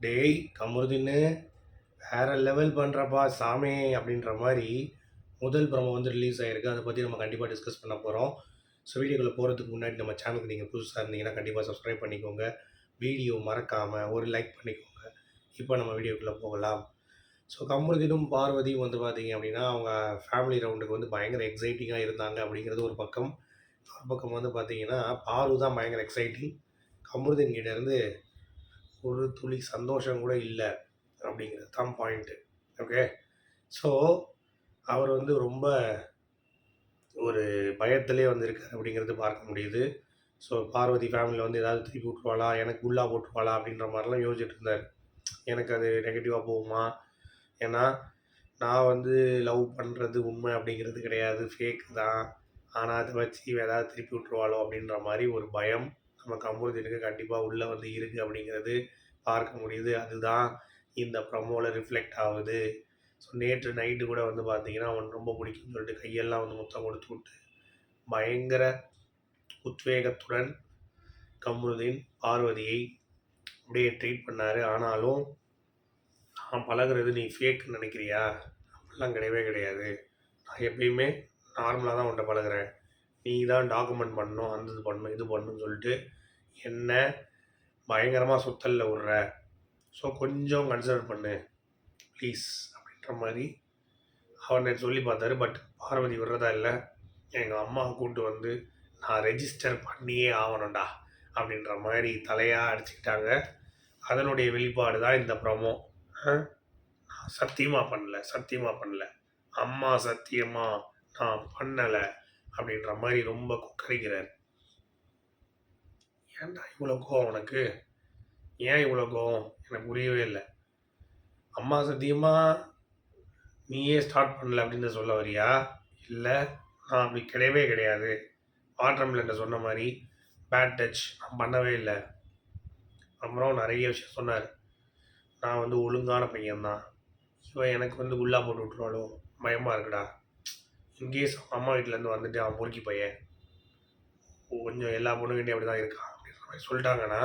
டேய் கமருதீனு வேற லெவல் பண்ணுறப்பா சாமி அப்படின்ற மாதிரி முதல் ப்ரோமோ வந்து ரிலீஸ் ஆகிருக்கு. அதை பற்றி நம்ம கண்டிப்பாக டிஸ்கஸ் பண்ண போகிறோம். ஸோ வீடியோக்குள்ளே போகிறதுக்கு முன்னாடி நம்ம சேனலுக்கு நீங்கள் புதுசாக இருந்தீங்கன்னா கண்டிப்பாக சப்ஸ்கிரைப் பண்ணிக்கோங்க. வீடியோ மறக்காமல் ஒரு லைக் பண்ணிக்கோங்க. இப்போ நம்ம வீடியோக்குள்ளே போகலாம். ஸோ கமருதீனும் பார்வதியும் வந்து பார்த்தீங்க அப்படின்னா அவங்க ஃபேமிலி ரவுண்டுக்கு வந்து பயங்கர எக்ஸைட்டிங்காக இருந்தாங்க அப்படிங்கிறது ஒரு பக்கம். ஒரு பக்கம் வந்து பார்த்தீங்கன்னா பாரு தான் பயங்கர எக்ஸைட்டிங். கமருதீன் கிட்டேருந்து ஒரு துளி சந்தோஷம் கூட இல்லை அப்படிங்கிறது தான் பாயிண்ட்டு. ஓகே. ஸோ அவர் வந்து ரொம்ப ஒரு பயத்திலே வந்து இருக்கார் அப்படிங்கிறது பார்க்க முடியுது. ஸோ பார்வதி ஃபேமிலியில் வந்து ஏதாவது திருப்பி விட்ருவாளா, எனக்கு குல்லா போட்டுருவாளா அப்படின்ற மாதிரிலாம் யோசிச்சுட்டு இருந்தார். எனக்கு அது நெகட்டிவாக போகுமா, ஏன்னா நான் வந்து லவ் பண்ணுறது உண்மை அப்படிங்கிறது கிடையாது, ஃபேக் தான். ஆனால் அதை வச்சு ஏதாவது திருப்பி விட்ருவாளோ அப்படின்ற மாதிரி ஒரு பயம் நம்ம கமருதீனுக்கு கண்டிப்பாக உள்ளே வந்து இருக்குது அப்படிங்கிறது பார்க்க முடியுது. அதுதான் இந்த ப்ரமோவில் ரிஃப்ளெக்ட் ஆகுது. ஸோ நேற்று நைட்டு கூட வந்து பார்த்தீங்கன்னா அவன் ரொம்ப பிடிக்கும்னு சொல்லிட்டு கையெல்லாம் வந்து முத்தம் கொடுத்து விட்டு பயங்கர உத்வேகத்துடன் கமருதீன் பார்வதியை அப்படியே ட்ரீட் பண்ணார். ஆனாலும் நான் பழகுறது நீ ஃபேக்குன்னு நினைக்கிறியா, அப்படிலாம் கிடையவே கிடையாது. நான் எப்பயுமே நார்மலாக தான் உன்ட்ட பழகுறேன். நீ தான் டாக்குமெண்ட் பண்ணணும், அந்த இது பண்ணணும் இது பண்ணணும்னு சொல்லிட்டு என்ன பயங்கரமாக சுத்தலில் விட்ற. ஸோ கொஞ்சம் கன்சிடர் பண்ணு ப்ளீஸ் அப்படின்ற மாதிரி அவனை சொல்லி பார்த்தாரு. பட் பார்வதி விடுறதா இல்லை. எங்கள் அம்மாவை கூப்பிட்டு வந்து நான் ரெஜிஸ்டர் பண்ணியே ஆகணும்டா அப்படின்ற மாதிரி தலையாக அடிச்சுக்கிட்டாங்க. அதனுடைய வெளிப்பாடு தான் இந்த ப்ரமோ. சத்தியமாக பண்ணல, அம்மா சத்தியமாக நான் பண்ணலை அப்படின்ற மாதிரி ரொம்ப கொக்கரிக்கிறார். ஏன்டா இவ்வளோ கோவம் உனக்கு, ஏன் இவ்வளோ கோவம் எனக்கு புரியவே இல்லை. அம்மா சத்தியமாக நீயே ஸ்டார்ட் பண்ணல அப்படின்னு சொல்ல வரியா, இல்லை நான் அப்படி கிடையவே கிடையாது, வாட்டர் மில்லன் சொன்ன மாதிரி பேட் டச் நான் பண்ணவே இல்லை. அப்புறம் நிறைய விஷயம் சொன்னார். நான் வந்து ஒழுங்கான பையன்தான், இவன் எனக்கு வந்து உள்ளா போட்டு விட்ருவாளோ பயமாக இருக்குடா. இன்கேஸ் அம்மா வீட்டிலேருந்து வந்துட்டு அவன் பொறுக்கி பையன் கொஞ்சம் எல்லா பொண்ணுகிட்டையும் அப்படி தான் இருக்கான் அப்படின்ற மாதிரி சொல்லிட்டாங்கன்னா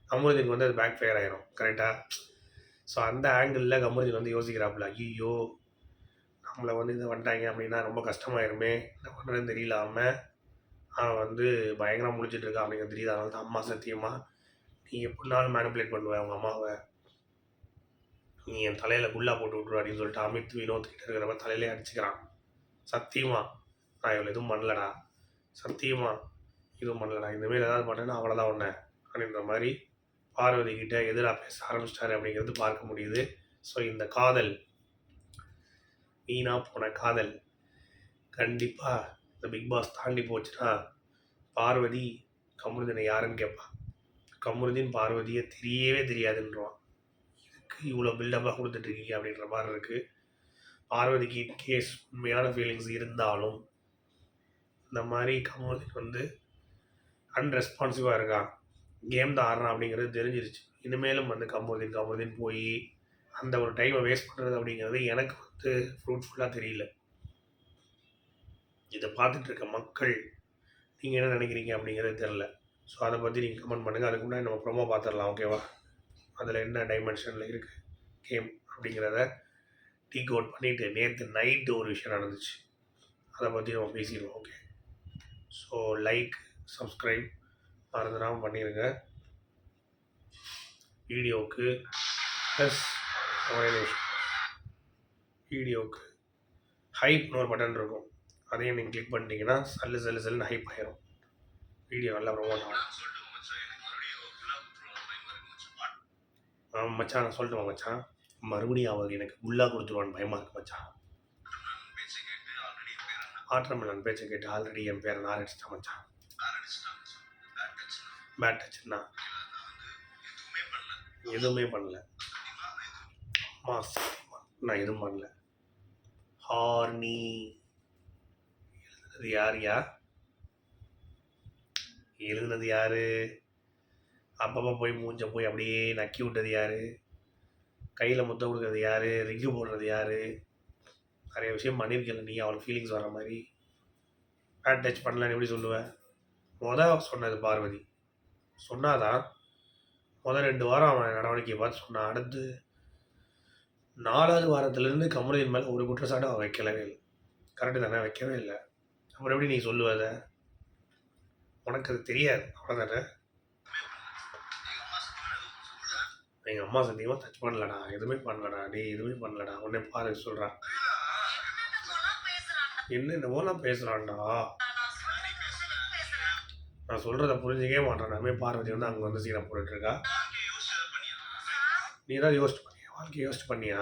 கமருதீனுக்கு வந்து அது பேக் ஃபயர் ஆகிரும். கரெக்டாக. ஸோ அந்த ஆங்கிளில் கமருதீன் வந்து யோசிக்கிறாப்புல, ஐயோ நம்மளை வந்து இதை வந்துட்டாங்க அப்படின்னா ரொம்ப கஷ்டமாயிருமே, என்ன பண்ணுறதுன்னு தெரியலாமல் அவன் வந்து பயங்கரம் முழிச்சிட்டு இருக்கான் அப்படிங்கிறது தெரியுது. அதனால தான் அம்மா சத்தியமாக நீ எப்படினாலும் மேனிப்புலேட் பண்ணுவேன் அவங்க அம்மாவை, நீ என் தலையில் குல்லா போட்டு விட்ரு அப்படின்னு சொல்லிட்டு அமித் வினோத் கிட்ட இருக்கிற மாதிரி தலையிலே அடிச்சுக்கிறான். சத்தியமாக நான் இவ்வளோ எதுவும் பண்ணலடா, சத்தியமாக எதுவும் பண்ணலடா, இந்தமாரி ஏதாவது பண்ணேன்னா அவ்வளோதான் ஒன்று அப்படின்ற மாதிரி பார்வதி கிட்ட எதிராக பேச ஆரம்பிச்சிட்டாரு அப்படிங்கிறது பார்க்க முடியுது. ஸோ இந்த காதல் வீணாக போன காதல் கண்டிப்பாக இந்த பிக் பாஸ் தாண்டி போச்சுன்னா பார்வதி கமருதீனை யாருன்னு கேட்பான். கமருதீன் பார்வதியை தெரியவே தெரியாதுன்றான். இதுக்கு இவ்வளோ பில்டப்பாக கொடுத்துட்ருக்கீங்க அப்படின்ற மாதிரி இருக்குது. பார்வதிக்கு கேஸ் உண்மையான ஃபீலிங்ஸ் இருந்தாலும் இந்த மாதிரி கமருதீன் வந்து அன்ரெஸ்பான்சிவாக இருக்கான், கேம் தான் ஆடுறான் அப்படிங்கிறது தெரிஞ்சிருச்சு. இனிமேலும் வந்து கமருதீன் போய் அந்த ஒரு டைமை வேஸ்ட் பண்ணுறது அப்படிங்கிறது எனக்கு வந்து ஃப்ரூட்ஃபுல்லாக தெரியல. இதை பார்த்துட்டு இருக்க மக்கள் நீங்கள் என்ன நினைக்கிறீங்க அப்படிங்கிறது தெரில. ஸோ அதை பற்றி நீங்கள் கமெண்ட் பண்ணுங்கள். அதுக்கு முன்னாடி நம்ம ப்ரோமோ பார்த்துடலாம், ஓகேவா? அதில் என்ன டைமென்ஷனில் இருக்குது கேம் அப்படிங்கிறத டீகோட் பண்ணிவிட்டு நேற்று நைட்டு ஒரு விஷயம் நடந்துச்சு, அதை பற்றி நம்ம பேசிடுவோம். ஓகே. ஸோ லைக் சப்ஸ்கிரைப் மறந்துடாமல் பண்ணிடுங்க வீடியோவுக்கு. ப்ளஸ் ஒரே நிமிஷம், வீடியோவுக்கு ஹைப்னு ஒரு பட்டன் இருக்கும், அதையும் நீங்கள் கிளிக் பண்ணிட்டீங்கன்னா சல்லுன்னு ஹைப் ஆயிரும், வீடியோ நல்லா ப்ரொமோட் ஆகும். மச்சான் நான் சொல்லட்டுமா மச்சான், மறுபடியும் அவர் எனக்கு குல்லா கொடுத்துருவான்னு பயமாக இருக்கு மச்சான். வாட்டர் மில்லன் பேச்சை கேட்டு ஆல்ரெடி என் பேரை நான் அடிச்சிட்டேன் மச்சான். பேட் டச்சுன்னா எதுவுமே பண்ணல, நான் எதுவும் பண்ணல. ஹார்னி எழுதுனது யார்யா, எழுதுனது யார், அப்பப்போ போய் மூஞ்ச போய் அப்படியே நக்கி விட்டது யார், கையில் முத்தம் கொடுக்குறது யார், ரிங்கு போடுறது யார், நிறைய விஷயம் பண்ணியிருக்கல நீ அவளுக்கு ஃபீலிங்ஸ் வர மாதிரி. பேட் டச் பண்ணலன்னு எப்படி சொல்லுவேன்? சொன்னது பார்வதி சொன்னாதான் முதல் 2 வாரம் அவன் நடவடிக்கையை பார்த்து சொன்னான். அடுத்து 4வது வாரத்திலேருந்து கமருதீன் மேலே ஒரு குற்றச்சாட்டும் அவன் வைக்கலவே இல்லை. கரெக்டு தானே? வைக்கவே இல்லை. அப்புறம் எப்படி நீ சொல்லுவ அதை? உனக்கு அது தெரியாது, அவ்வளோதானே? எங்கள் அம்மா சத்தியமாக டச் பண்ணலடா, எதுவுமே பண்ணலடா, நீ எதுவுமே பண்ணலடா, உடனே பாரு சொல்கிறான். என்னென்னமோலாம் பேசுகிறான்டா, நான் சொல்கிறத புரிஞ்சிக்கவே மாட்டேன். நம்ம பார்வதி வந்து அங்கே வந்து சீனை போட்டுட்ருக்கா. நீ தான் யோசிச்சு பண்ணியா? வாழ்க்கையை யோசிச்சு பண்ணியா?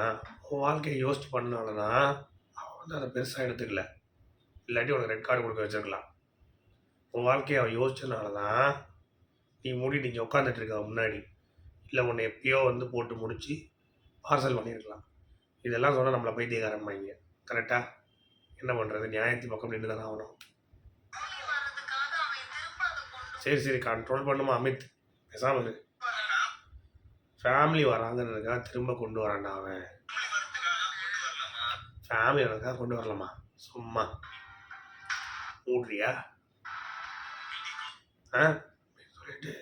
உன் வாழ்க்கையை யோசிச்சு பண்ணாலனா அவன் வந்து அதை பெருசாக எடுத்துக்கல. இல்லாட்டி உனக்கு ரெட் கார்டு கொடுக்க வச்சிருக்கலாம். உன் வாழ்க்கையை அவன் யோசிச்சனால தான் நீ மூடிட்டு இங்கே உட்காந்துட்டு இருக்க முன்னாடி. இல்லை உன்னை எப்பயோ வந்து போட்டு முடித்து பார்சல் பண்ணியிருக்கலாம். இதெல்லாம் சொன்னால் நம்மளை பைத்தியக்காரம்பாங்க. கரெக்டாக? என்ன பண்ணுறது? நியாயத்தின் பக்கம் நின்று தானே ஆகணும். சரி கண்ட்ரோல் பண்ணுமா அமித், பேசாமல் இரு. ஃபேமிலி வராங்கன்றதுக்காக திரும்ப கொண்டு வரான்டா அவன். ஃபேமிலி வரதுக்காக கொண்டு வரலாமா? சும்மா மூடுறியா? சொல்லிட்டு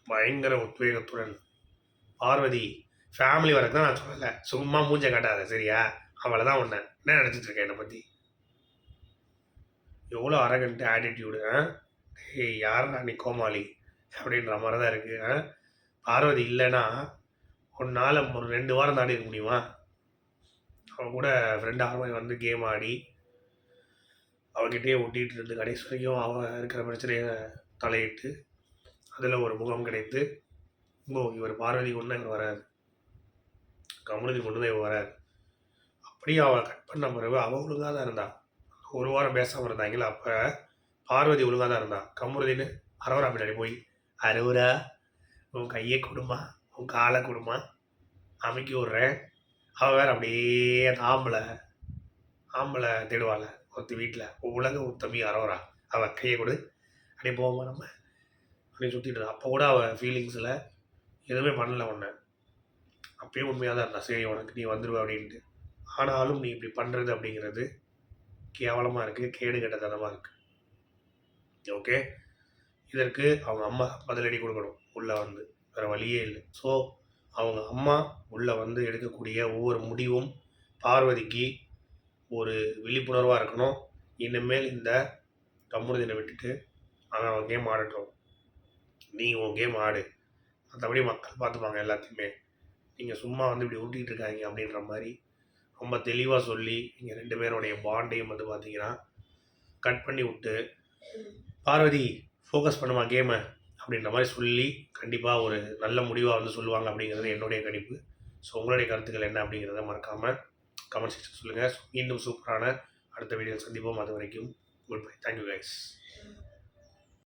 பயங்கர உத்வேகத்துடன் பார்வதி ஃபேமிலி வரக்கு தான் நான் சொல்லலை, சும்மா மூஞ்ச காட்டாத சரியா? அவளை தான் ஒன்று என்ன நினச்சிட்டு இருக்கேன் என்னை பற்றி? எவ்வளோ அரகன்ட்டு ஆட்டிடியூடு. ஏய் யாரா நீ கோமாளி அப்படின்ற மாதிரி தான் இருக்குது. பார்வதி இல்லைன்னா உன்னால் ஒரு 2 வாரம் தாண்டி இருக்க முடியுமா? அவன் கூட ஃப்ரெண்ட் ஆரம்பி வந்து கேம் ஆடி அவகிட்டே ஒட்டிகிட்டு இருந்து கடைசி வரைக்கும் அவன் இருக்கிற பிரச்சனையை தலையிட்டு அதில் ஒரு முகம் கிடைத்து இவர் பார்வதி ஒன்று இவர் வராது, கமருதி கொண்டு தான் இவர் வராது. அப்படியே அவளை கட் பண்ண பிறகு அவள் ஒழுங்காக தான் இருந்தாள். 1 வாரம் பேசாமல் இருந்தாங்களா, அப்போ பார்வதி ஒழுங்காக தான் இருந்தாள். கமருதின்னு அரோரா பின்னாடி போய் அரோரா உன் கையை கொடுமா, உன் காலை கொடுமா, அமைக்கி விட்றேன். அவள் வேறு அப்படியே அந்த ஆம்பளை தேடுவாள் ஒருத்தி வீட்டில், உலக உத்தமி அரோரா, அவள் கையை கொடு அப்படியே போவோமா நம்ம அப்படி சுற்றிட்டு. அப்போ கூட அவள் ஃபீலிங்ஸில் எதுவுமே பண்ணலை ஒன்று. அப்பயும் உண்மையாக தான் இருந்தா, சரி உனக்கு நீ வந்துடுவ அப்படின்ட்டு. ஆனாலும் நீ இப்படி பண்ணுறது அப்படிங்கிறது கேவலமாக இருக்குது, கேடு கெட்டத்தனமாக இருக்குது. ஓகே, இதற்கு அவங்க அம்மா பதிலடி கொடுக்கணும் உள்ளே வந்து, வேறு வழியே இல்லை. ஸோ அவங்க அம்மா உள்ளே வந்து எடுக்கக்கூடிய ஒவ்வொரு முடிவும் பார்வதிக்கு ஒரு விழிப்புணர்வாக இருக்கணும். இனிமேல் இந்த கமருதீனை விட்டுட்டு அவன் கேம் ஆடட்டும், நீ உன் கேம் ஆடு, மற்றபடி மக்கள் பார்த்துப்பாங்க எல்லாத்தையுமே, நீங்கள் சும்மா வந்து இப்படி ஊட்டிகிட்டு இருக்காங்க அப்படின்ற மாதிரி ரொம்ப தெளிவாக சொல்லி நீங்கள் 2 பேருடைய பாண்டையும் வந்து பார்த்தீங்கன்னா கட் பண்ணி விட்டு பார்வதி ஃபோக்கஸ் பண்ணுமா கேமை அப்படின்ற மாதிரி சொல்லி கண்டிப்பாக ஒரு நல்ல முடிவாக வந்து சொல்லுவாங்க அப்படிங்கிறது என்னுடைய கணிப்பு. ஸோ உங்களுடைய கருத்துக்கள் என்ன அப்படிங்கிறத மறக்காமல் கமெண்ட் செக்ஷன் சொல்லுங்கள். மீண்டும் சூப்பரான அடுத்த வீடியோ சந்திப்போம். அது வரைக்கும் குட் பை. Thank you guys.